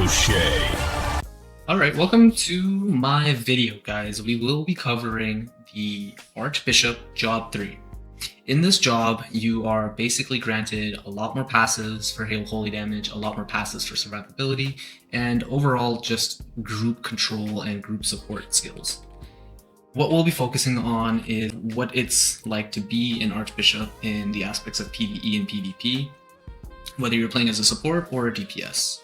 Touché. Alright, welcome to my video, guys. We will be covering the Archbishop Job 3. In this job, you are basically granted a lot more passives for hail holy damage, a lot more passives for survivability, and overall just group control and group support skills. What we'll be focusing on is what it's like to be an Archbishop in the aspects of PVE and PvP, whether you're playing as a support or a DPS.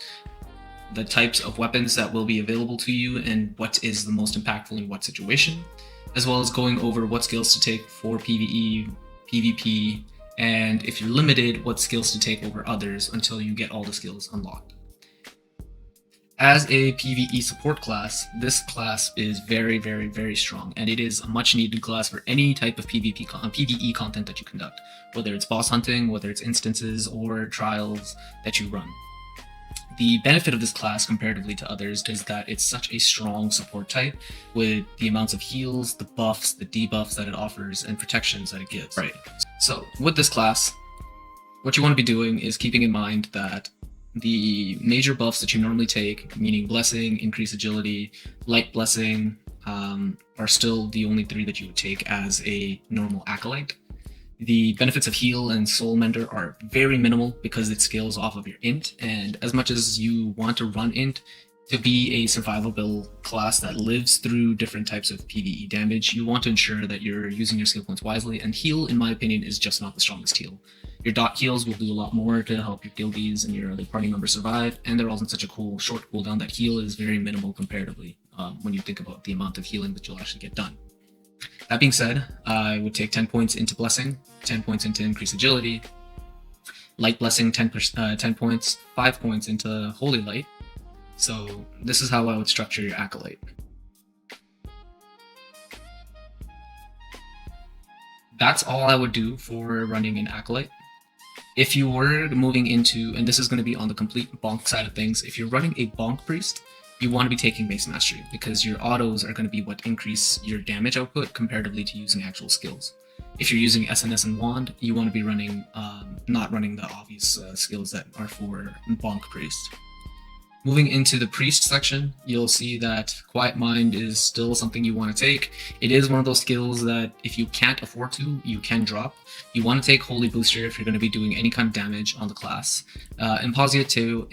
The types of weapons that will be available to you and what is the most impactful in what situation, as well as going over what skills to take for PvE, PvP, and if you're limited, what skills to take over others until you get all the skills unlocked. As a PvE support class, this class is very strong, and it is a much needed class for any type of PvE content that you conduct, whether it's boss hunting, whether it's instances or trials that you run. The benefit of this class comparatively to others is that it's such a strong support type with the amounts of heals, the buffs, the debuffs that it offers, and protections that it gives. Right. So with this class, what you want to be doing is keeping in mind that the major buffs that you normally take, meaning Blessing, Increased Agility, Light Blessing, are still the only three that you would take as a normal Acolyte. The benefits of Heal and Soul Mender are very minimal because it scales off of your int, and as much as you want to run int to be a survivable class that lives through different types of PvE damage, you want to ensure that you're using your skill points wisely, and Heal, in my opinion, is just not the strongest heal. Your dot heals will do a lot more to help your guildies and your other party members survive, and they're all in such a cool short cooldown that Heal is very minimal comparatively when you think about the amount of healing that you'll actually get done. That being said, I would take 10 points into Blessing, 10 points into Increased Agility, Light Blessing 10 points, 5 points into Holy Light. So this is how I would structure your Acolyte. That's all I would do for running an Acolyte. If you were moving into, and this is going to be on the complete bonk side of things, if you're running a bonk priest, you want to be taking Mace Mastery because your autos are going to be what increase your damage output comparatively to using actual skills. If you're using SNS and Wand, you want to be running, not running the obvious skills that are for bonk priest. Moving into the priest section, you'll see that Quiet Mind is still something you want to take. It is one of those skills that if you can't afford to, you can drop. You want to take Holy Booster if you're going to be doing any kind of damage on the class. Impositio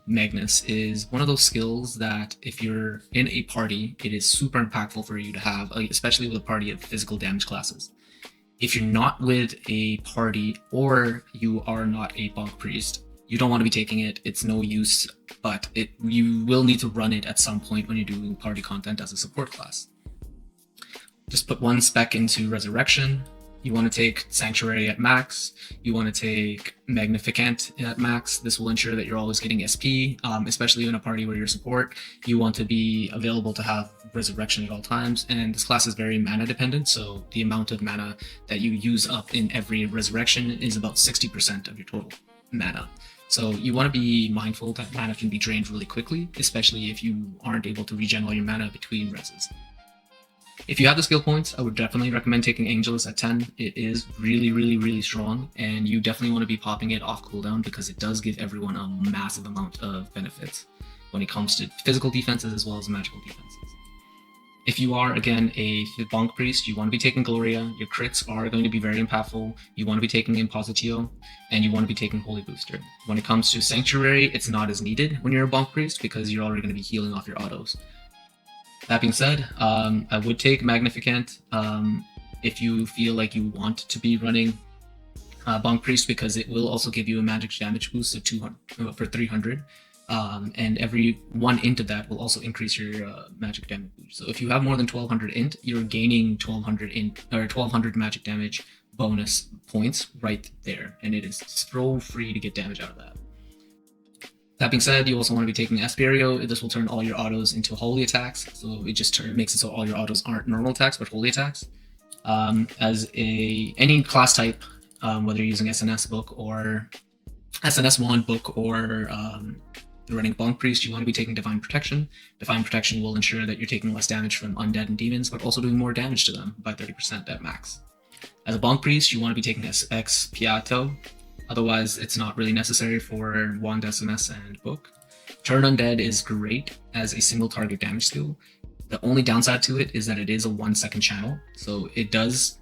Magnus is one of those skills that if you're in a party, it is super impactful for you to have, especially with a party of physical damage classes. If you're not with a party or you are not a bonk priest, you don't want to be taking it, it's no use, but you will need to run it at some point when you're doing party content as a support class. Just put one spec into Resurrection. You want to take Sanctuary at max. You want to take Magnificent at max. This will ensure that you're always getting SP, especially in a party where you're support. You want to be available to have Resurrection at all times, and this class is very mana dependent, so the amount of mana that you use up in every Resurrection is about 60% of your total mana. So you want to be mindful that mana can be drained really quickly, especially if you aren't able to regen all your mana between reses. If you have the skill points, I would definitely recommend taking Angelus at 10. It is really strong, and you definitely want to be popping it off cooldown because it does give everyone a massive amount of benefits when it comes to physical defenses as well as magical defenses. If you are, again, a bonk priest, you want to be taking Gloria. Your crits are going to be very impactful. You want to be taking Impositio, and you want to be taking Holy Booster. When it comes to Sanctuary, it's not as needed when you're a bonk priest because you're already going to be healing off your autos. That being said, I would take Magnificent if you feel like you want to be running bonk priest because it will also give you a magic damage boost of 300. And every one int of that will also increase your magic damage boost. So if you have more than 1200 int, you're gaining 1200 int or 1200 magic damage bonus points right there, and it is so free to get damage out of that. That being said, you also want to be taking Asperio. This will turn all your autos into holy attacks, so it just makes it so all your autos aren't normal attacks but holy attacks. As any class type, whether you're using SNS book or SNS Wand book or running Bonk Priest, you want to be taking Divine Protection. Divine Protection will ensure that you're taking less damage from undead and demons, but also doing more damage to them by 30% at max. As a Bonk Priest, you want to be taking Expiato. Otherwise, it's not really necessary for Wand, SNS, and Book. Turn Undead is great as a single target damage skill. The only downside to it is that it is a 1-second channel, so it does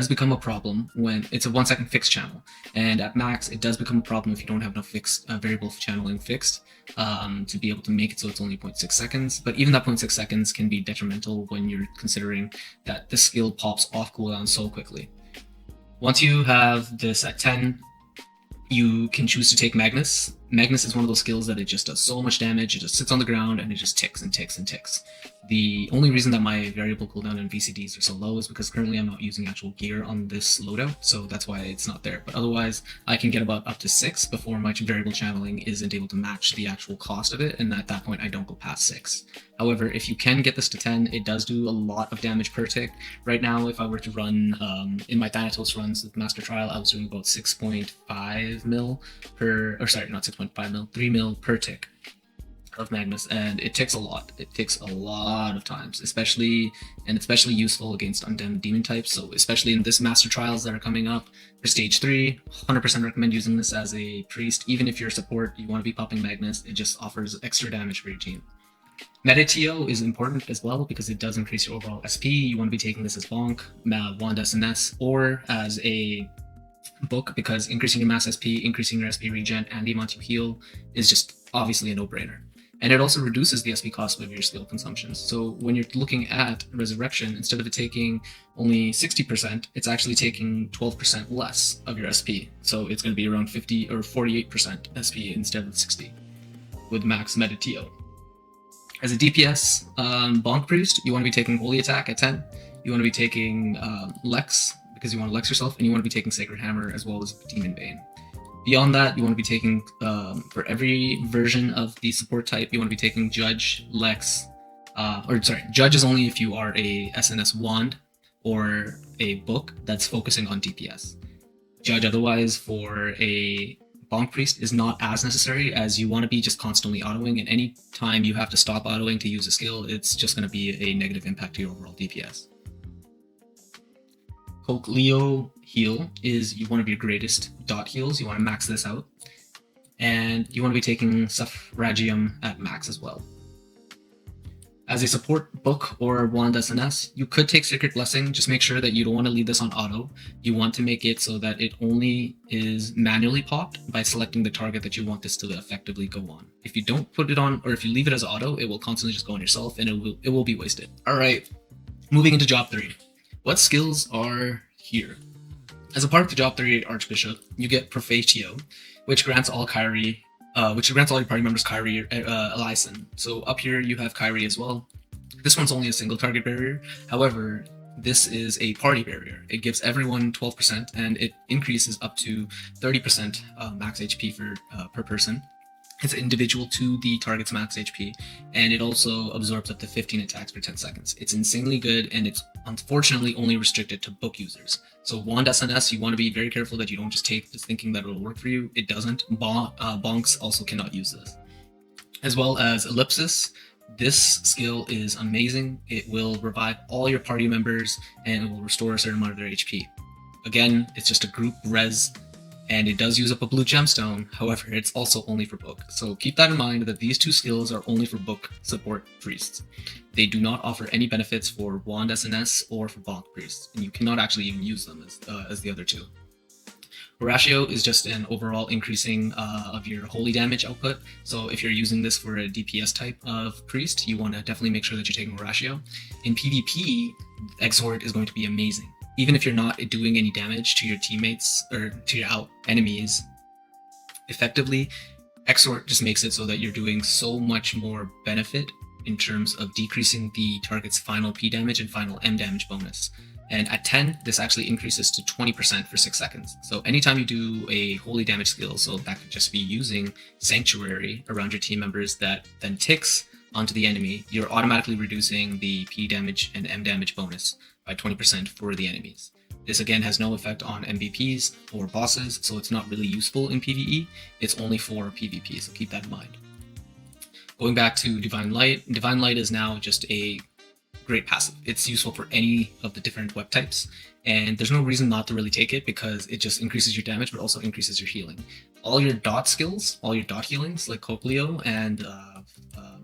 become a problem when it's a 1-second fixed channel, and at max it does become a problem if you don't have enough fixed variable channeling fixed to be able to make it so it's only 0.6 seconds. But even that 0.6 seconds can be detrimental when you're considering that this skill pops off cooldown so quickly. Once you have this at 10, you can choose to take Magnus. Magnus is one of those skills that it just does so much damage, it just sits on the ground and it just ticks and ticks and ticks. The only reason that my variable cooldown and VCDs are so low is because currently I'm not using actual gear on this loadout, so that's why it's not there. But otherwise, I can get about up to 6 before my variable channeling isn't able to match the actual cost of it, and at that point I don't go past 6. However, if you can get this to 10, it does do a lot of damage per tick. Right now, if I were to run, in my Thanatos runs with Master Trial, I was doing about 6.5 mil per, or sorry, not 6.5 mil, 3 mil per tick of Magnus, and it ticks a lot. It ticks a lot of times, especially useful against undead demon types. So especially in this Master Trials that are coming up for stage 3, 100% recommend using this as a priest. Even if you're a support, you want to be popping Magnus, it just offers extra damage for your team. Meta-TO is important as well because it does increase your overall SP. You want to be taking this as Bonk, Wand SNS, or as a book, because increasing your mass SP, increasing your SP regen, and the amount you heal is just obviously a no-brainer. And it also reduces the SP cost of your skill consumptions. So when you're looking at Resurrection, instead of it taking only 60%, it's actually taking 12% less of your SP. So it's going to be around 50 or 48% SP instead of 60 with max Meta-TO. As a DPS Bonk Priest, you want to be taking Holy Attack at 10. You want to be taking Lex, because you want to Lex yourself, and you want to be taking Sacred Hammer as well as Demon Bane. Beyond that, you want to be taking, for every version of the support type, you want to be taking Judge, Lex, Judge is only if you are a SNS Wand or a book that's focusing on DPS. Judge otherwise for a Bonk Priest is not as necessary, as you want to be just constantly autoing, and any time you have to stop autoing to use a skill, it's just going to be a negative impact to your overall DPS. Coke Leo heal is one of your greatest dot heals. You want to max this out. And you want to be taking Suffragium at max as well. As a support book or Wand SNS, you could take Secret Blessing. Just make sure that you don't want to leave this on auto. You want to make it so that it only is manually popped by selecting the target that you want this to effectively go on. If you don't put it on, or if you leave it as auto, it will constantly just go on yourself and it will be wasted. Alright, moving into job 3. What skills are here? As a part of the job 3 Archbishop, you get Prophetio, which grants all Kyrie, your party members Kyrie Elyson. So up here you have Kyrie as well. This one's only a single target barrier. However, this is a party barrier. It gives everyone 12% and it increases up to 30% max HP per person. It's individual to the target's max HP, and it also absorbs up to 15 attacks per 10 seconds. It's insanely good, and it's unfortunately only restricted to book users. So Wand SNS, you want to be very careful that you don't just take this thinking that it'll work for you. It doesn't. Bonks also cannot use this. As well as Ellipsis. This skill is amazing. It will revive all your party members, and it will restore a certain amount of their HP. Again, it's just a group res, and it does use up a blue gemstone. However, it's also only for book. So keep that in mind, that these two skills are only for book support priests. They do not offer any benefits for Wand SNS or for Bonk priests, and you cannot actually even use them as the other two. Horatio is just an overall increasing of your holy damage output. So if you're using this for a DPS type of priest, you want to definitely make sure that you're taking Horatio. In PvP, Exhort is going to be amazing. Even if you're not doing any damage to your teammates or to your enemies, effectively, Exhort just makes it so that you're doing so much more benefit in terms of decreasing the target's final P damage and final M damage bonus. And at 10, this actually increases to 20% for 6 seconds. So anytime you do a holy damage skill, so that could just be using Sanctuary around your team members that then ticks onto the enemy, you're automatically reducing the P damage and M damage bonus by 20% for the enemies. This again has no effect on MVPs or bosses, so it's not really useful in PvE. It's only for PvP, so keep that in mind. Going back to Divine Light is now just a great passive. It's useful for any of the different web types, and there's no reason not to really take it because it just increases your damage, but also increases your healing. All your dot skills, all your dot healings, like Coplio and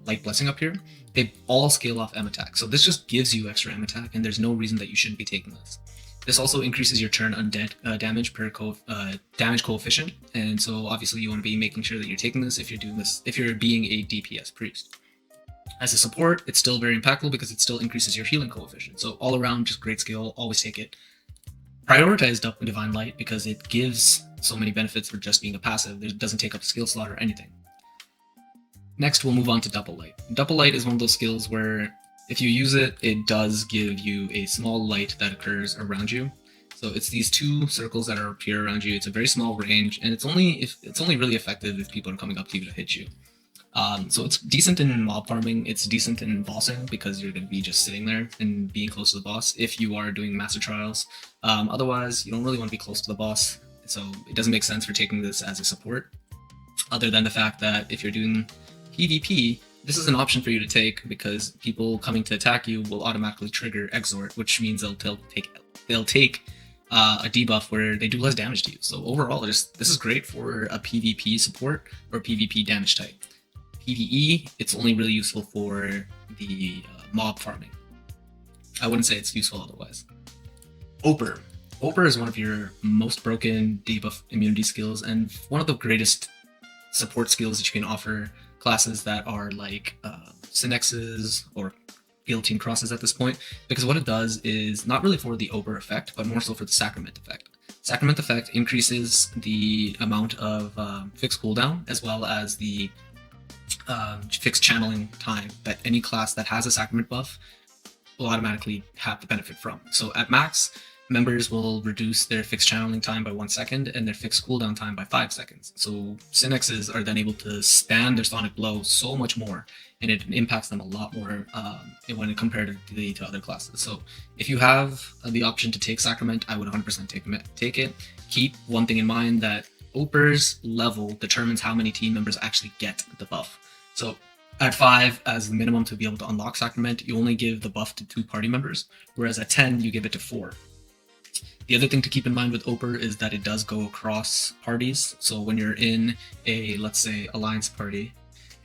Light Blessing up here, they all scale off M attack. So this just gives you extra M attack, and there's no reason that you shouldn't be taking this. This also increases your turn undead damage per damage coefficient, and so obviously you want to be making sure that you're taking this if you're doing this, if you're being a DPS priest. As a support, it's still very impactful because it still increases your healing coefficient. So all around, just great skill. Always take it. Prioritize Divine Light because it gives so many benefits for just being a passive. It doesn't take up a skill slot or anything. Next, we'll move on to Double Light. Double Light is one of those skills where if you use it, it does give you a small light that occurs around you. So it's these two circles that appear around you. It's a very small range, and it's only really effective if people are coming up to you to hit you. So it's decent in mob farming. It's decent in bossing because you're going to be just sitting there and being close to the boss if you are doing master trials. Otherwise, you don't really want to be close to the boss, so it doesn't make sense for taking this as a support. Other than the fact that if you're doing PvP, this is an option for you to take because people coming to attack you will automatically trigger Exhort, which means they'll take a debuff where they do less damage to you. So overall, this is great for a PvP support or PvP damage type. PVE, it's only really useful for the mob farming. I wouldn't say it's useful otherwise. Oper. Oper is one of your most broken debuff immunity skills and one of the greatest support skills that you can offer classes that are like Synexes or Guillotine Crosses at this point, because what it does is not really for the Oper effect, but more so for the Sacrament effect. Sacrament effect increases the amount of fixed cooldown as well as the fixed channeling time that any class that has a Sacrament buff will automatically have the benefit from. So at max, members will reduce their fixed channeling time by 1 second and their fixed cooldown time by 5 seconds. So Synexes are then able to stand their sonic blow so much more, and it impacts them a lot more when compared to other classes. So if you have the option to take Sacrament, I would 100% take it. Keep one thing in mind, that Oper's level determines how many team members actually get the buff. So at 5, as the minimum to be able to unlock Sacrament, you only give the buff to 2 party members, whereas at 10, you give it to 4. The other thing to keep in mind with Oper is that it does go across parties. So when you're in a, let's say, alliance party,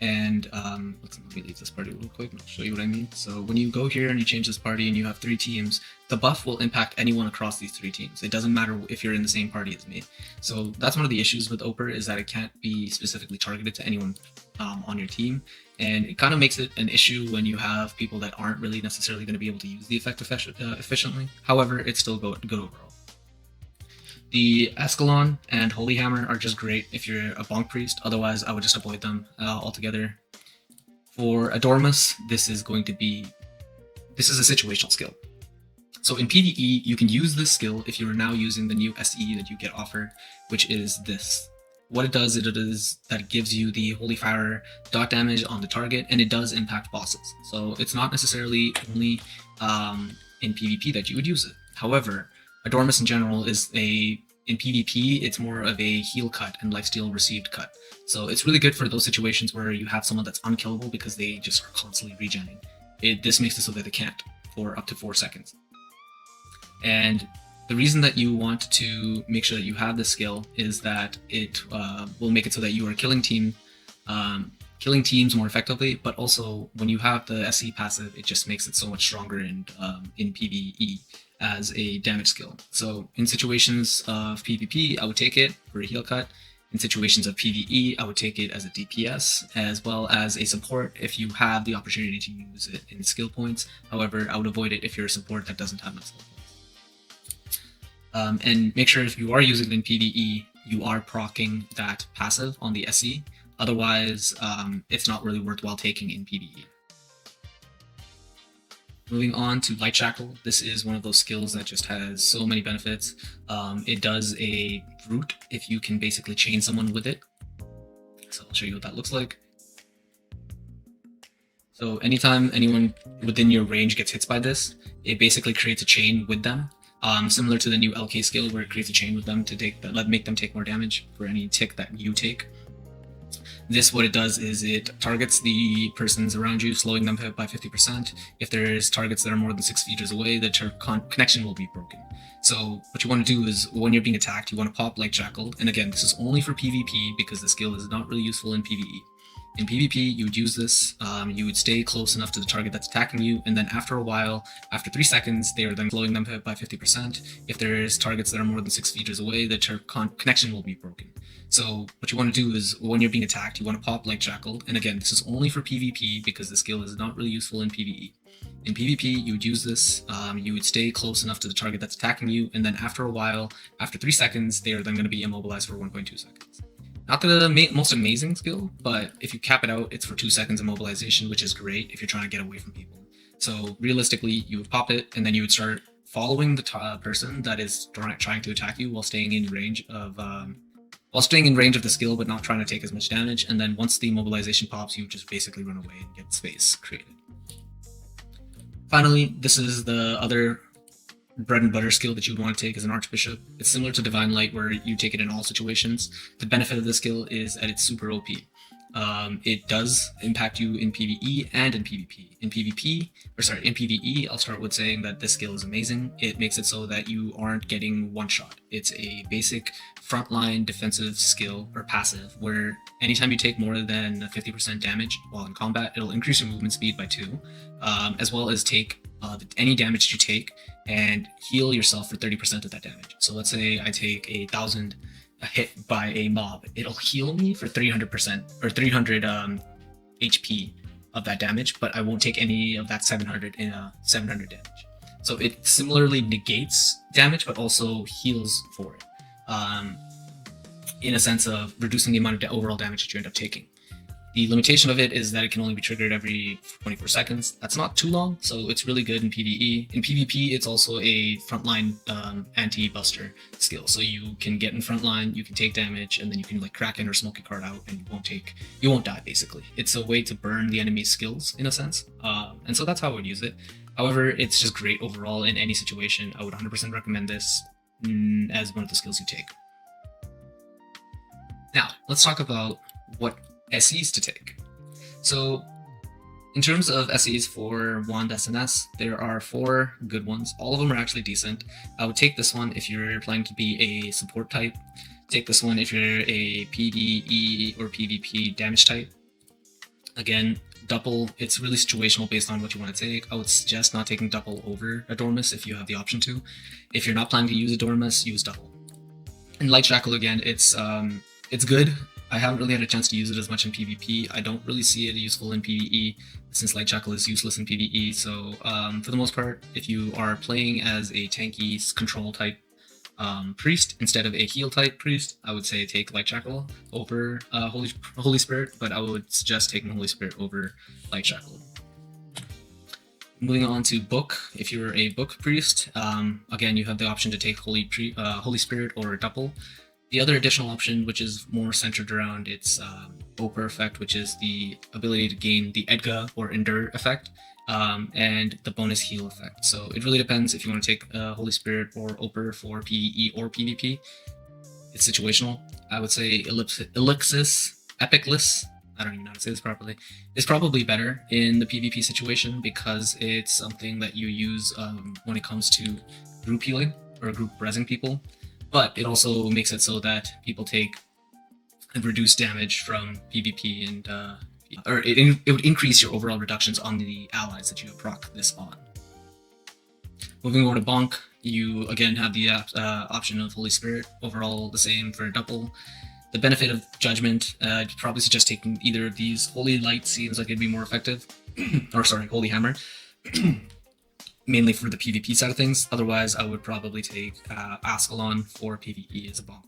and let me leave this party real quick and I'll show you what I mean. So when you go here and you change this party and you have 3 teams, the buff will impact anyone across these 3 teams. It doesn't matter if you're in the same party as me. So that's one of the issues with Oper, is that it can't be specifically targeted to anyone on your team. And it kind of makes it an issue when you have people that aren't really necessarily going to be able to use the effect efficiently. However, it's still good overall. The Escalon and Holy Hammer are just great if you're a Bonk Priest. Otherwise, I would just avoid them altogether. For Adormus, this is a situational skill. So in PvE, you can use this skill if you're now using the new SE that you get offered, which is this. What it does is that it gives you the Holy Fire dot damage on the target, and it does impact bosses. So it's not necessarily only in PvP that you would use it. However, Adormus in general in PvP, it's more of a heal cut and lifesteal received cut. So it's really good for those situations where you have someone that's unkillable because they just are constantly regenning. This makes it so that they can't for up to 4 seconds. And the reason that you want to make sure that you have this skill is that it will make it so that you are killing teams more effectively, but also when you have the SE passive, it just makes it so much stronger in PvE as a damage skill. So in situations of PvP, I would take it for a heal cut. In situations of PvE, I would take it as a DPS, as well as a support if you have the opportunity to use it in skill points. However, I would avoid it if you're a support that doesn't have enough skill points. And make sure if you are using it in PvE, you are proccing that passive on the SE. Otherwise, it's not really worthwhile taking in PvE. Moving on to Light Shackle, this is one of those skills that just has so many benefits. It does a root if you can basically chain someone with it. So I'll show you what that looks like. So anytime anyone within your range gets hit by this, it basically creates a chain with them. Similar to the new LK skill where it creates a chain with them to make them take more damage for any tick that you take. This, what it does is it targets the persons around you, slowing them by 50%. If there's targets that are more than 6 meters away, the connection will be broken. So what you want to do is when you're being attacked, you want to pop like Shackled. And again, this is only for PvP because the skill is not really useful in PvE. In PvP, you would use this, you would stay close enough to the target that's attacking you, and then after a while, after 3 seconds, they are then slowing them by 50%. If there's targets that are more than 6 meters away, the connection will be broken. So what you want to do is when you're being attacked, you want to pop like Shackled. And again, this is only for PvP because the skill is not really useful in PvE. In PvP, you would use this, you would stay close enough to the target that's attacking you, and then after a while, after 3 seconds, they are then going to be immobilized for 1.2 seconds. Not the most amazing skill, but if you cap it out, it's for 2 seconds immobilization, which is great if you're trying to get away from people. So realistically, you would pop it, and then you would start following the person that is trying to attack you while staying in range of the skill, but not trying to take as much damage. And then once the immobilization pops, you just basically run away and get space created. Finally, this is the other bread and butter skill that you would want to take as an Archbishop. It's similar to Divine Light where you take it in all situations. The benefit of this skill is that it's super OP. It does impact you in PvE and in PvP. In PvE, I'll start with saying that this skill is amazing. It makes it so that you aren't getting one shot. It's a basic frontline defensive skill or passive where anytime you take more than 50% damage while in combat, it'll increase your movement speed by 2, as well as take any damage you take and heal yourself for 30% of that damage. So let's say I take 1,000 hit by a mob, it'll heal me for 300% or 300 HP of that damage, but I won't take any of that 700 damage. So it similarly negates damage, but also heals for it, in a sense of reducing the amount of overall damage that you end up taking. The limitation of it is that it can only be triggered every 24 seconds. That's not too long, so it's really good in PvE. In PvP, it's also a frontline anti-buster skill. So you can get in frontline, you can take damage, and then you can like kraken or smoke a card out, and you won't die basically. It's a way to burn the enemy's skills in a sense, and so that's how I would use it. However, it's just great overall in any situation. I would 100% recommend this as one of the skills you take. Now, let's talk about what SEs to take. So in terms of SEs for Wand SNS, there are 4 good ones. All of them are actually decent. I would take this one if you're planning to be a support type. Take this one if you're a PVE or PvP damage type. Again, double, it's really situational based on what you want to take. I would suggest not taking double over a Dormus if you have the option to. If you're not planning to use a Dormus, use double. And Light Shackle, again, it's good. I haven't really had a chance to use it as much in PvP. I don't really see it useful in PvE since Light Shackle is useless in PvE. So for the most part, if you are playing as a tanky control type priest instead of a heal type priest, I would say take Light Shackle over Holy Spirit, but I would suggest taking Holy Spirit over Light Shackle. Moving on to Book, if you're a Book priest, again, you have the option to take Holy Spirit or double. The other additional option, which is more centered around its Oper effect, which is the ability to gain the Edga or Endure effect, and the bonus heal effect. So it really depends if you want to take Holy Spirit or Oper for PvE or PvP. It's situational. I would say Epicless, I don't even know how to say this properly, is probably better in the PvP situation because it's something that you use when it comes to group healing or group rezzing people. But it also makes it so that people take reduced damage from PvP and it would increase your overall reductions on the allies that you proc this on. Moving over to Bonk, you again have the option of Holy Spirit, overall the same for double. The benefit of Judgment, I'd probably suggest taking either of these. Holy Light seems like it'd be more effective, or sorry, Holy Hammer. Mainly for the PvP side of things. Otherwise, I would probably take Ascalon for PvE as a bonk.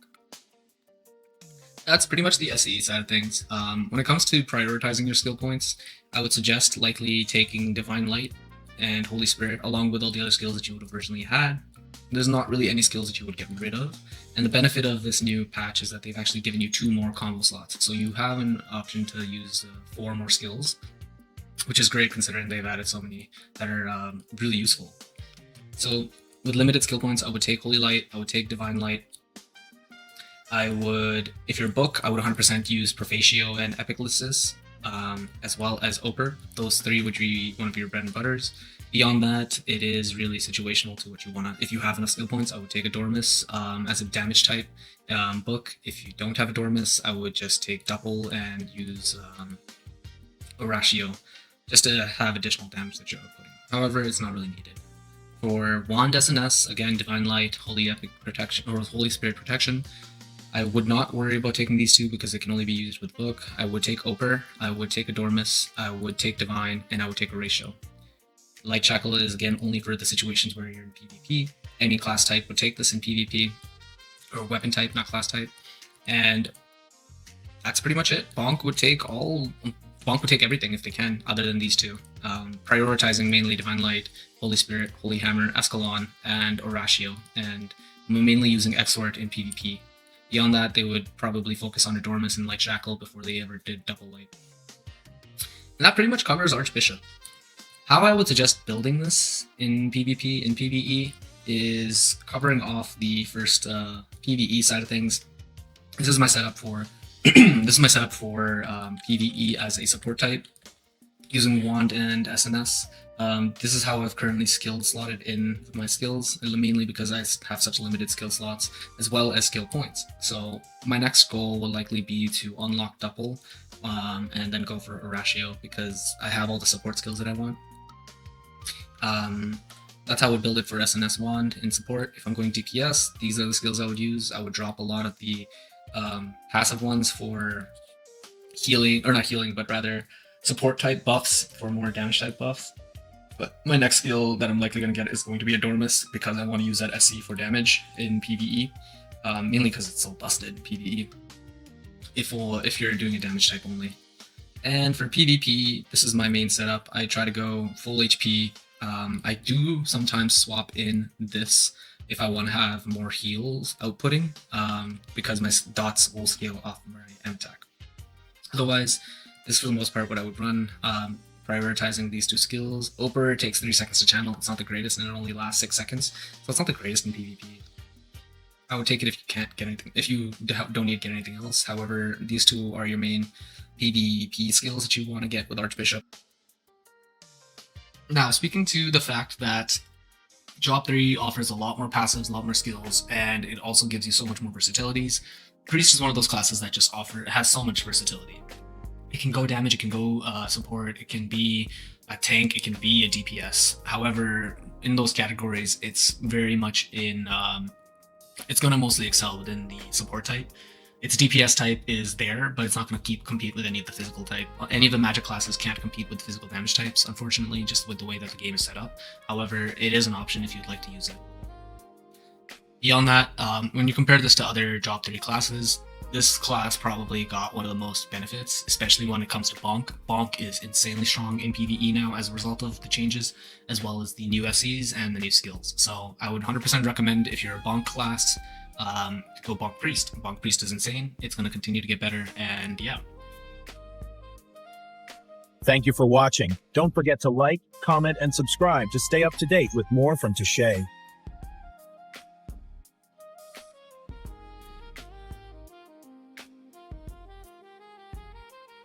That's pretty much the SE side of things. When it comes to prioritizing your skill points, I would suggest likely taking Divine Light and Holy Spirit along with all the other skills that you would have originally had. There's not really any skills that you would get rid of. And the benefit of this new patch is that they've actually given you 2 more combo slots. So you have an option to use 4 more skills, which is great considering they've added so many that are really useful. So with limited skill points, I would take Holy Light, I would take Divine Light. I would, if you're a book, I would 100% use Profatio and Epiclysis, as well as Oper. Those three would be one of your bread and butters. Beyond that, it is really situational to what you want to. If you have enough skill points, I would take a Dormus as a damage type book. If you don't have a Dormus, I would just take Double and use Oratio just to have additional damage that you're outputting. However, it's not really needed. For Wand SNS, again, Divine Light, Holy Epic Protection, or Holy Spirit Protection, I would not worry about taking these two because it can only be used with book. I would take Oper, I would take a Dormus, I would take Divine, and I would take Oratio. Light Shackle is again only for the situations where you're in PvP. Any class type would take this in PvP, or weapon type, not class type. And that's pretty much it. Bonk would take everything if they can, other than these two. Prioritizing mainly Divine Light, Holy Spirit, Holy Hammer, Escalon, and Oratio, and mainly using Exort in PvP. Beyond that, they would probably focus on Adormus and Light Shackle before they ever did Double Light. And that pretty much covers Archbishop. How I would suggest building this in PvP and PVE is covering off the first PVE side of things. This is my setup for PVE as a support type using Wand and SNS. This is how I've currently skill slotted in my skills, mainly because I have such limited skill slots as well as skill points. So my next goal will likely be to unlock Double and then go for Oratio because I have all the support skills that I want. That's how I would build it for SNS Wand in support. If I'm going DPS, these are the skills I would use. I would drop a lot of the passive ones for healing, or not healing, but rather support type buffs for more damage type buffs. But my next skill that I'm likely going to get is going to be a Dormus because I want to use that SC for damage in PvE, mainly because it's so busted in PvE if you're doing a damage type only. And for PvP, this is my main setup. I try to go full HP. I do sometimes swap in this if I want to have more heals outputting, because my dots will scale off my M attack. Otherwise, this is for the most part what I would run. Prioritizing these two skills. Oper takes 3 seconds to channel. It's not the greatest, and it only lasts 6 seconds, so it's not the greatest in PvP. I would take it if you can't get anything, if you don't need to get anything else. However, these two are your main PvP skills that you want to get with Archbishop. Now, speaking to the fact that Job 3 offers a lot more passives, a lot more skills, and it also gives you so much more versatilities. Priest is one of those classes that just has so much versatility. It can go damage, it can go support, it can be a tank, it can be a DPS. However, in those categories, it's very much in, it's going to mostly excel within the support type. Its DPS type is there, but it's not going to compete with any of the physical type. Any of the magic classes can't compete with physical damage types, unfortunately, just with the way that the game is set up. However, it is an option if you'd like to use it. Beyond that, when you compare this to other Job 3 classes, this class probably got one of the most benefits, especially when it comes to Bonk. Bonk is insanely strong in PvE now as a result of the changes, as well as the new SCs and the new skills. So I would 100% recommend, if you're a Bonk class, go Bonk Priest. Bonk Priest is insane. It's going to continue to get better, and yeah. Thank you for watching. Don't forget to like, comment, and subscribe to stay up to date with more from Touche.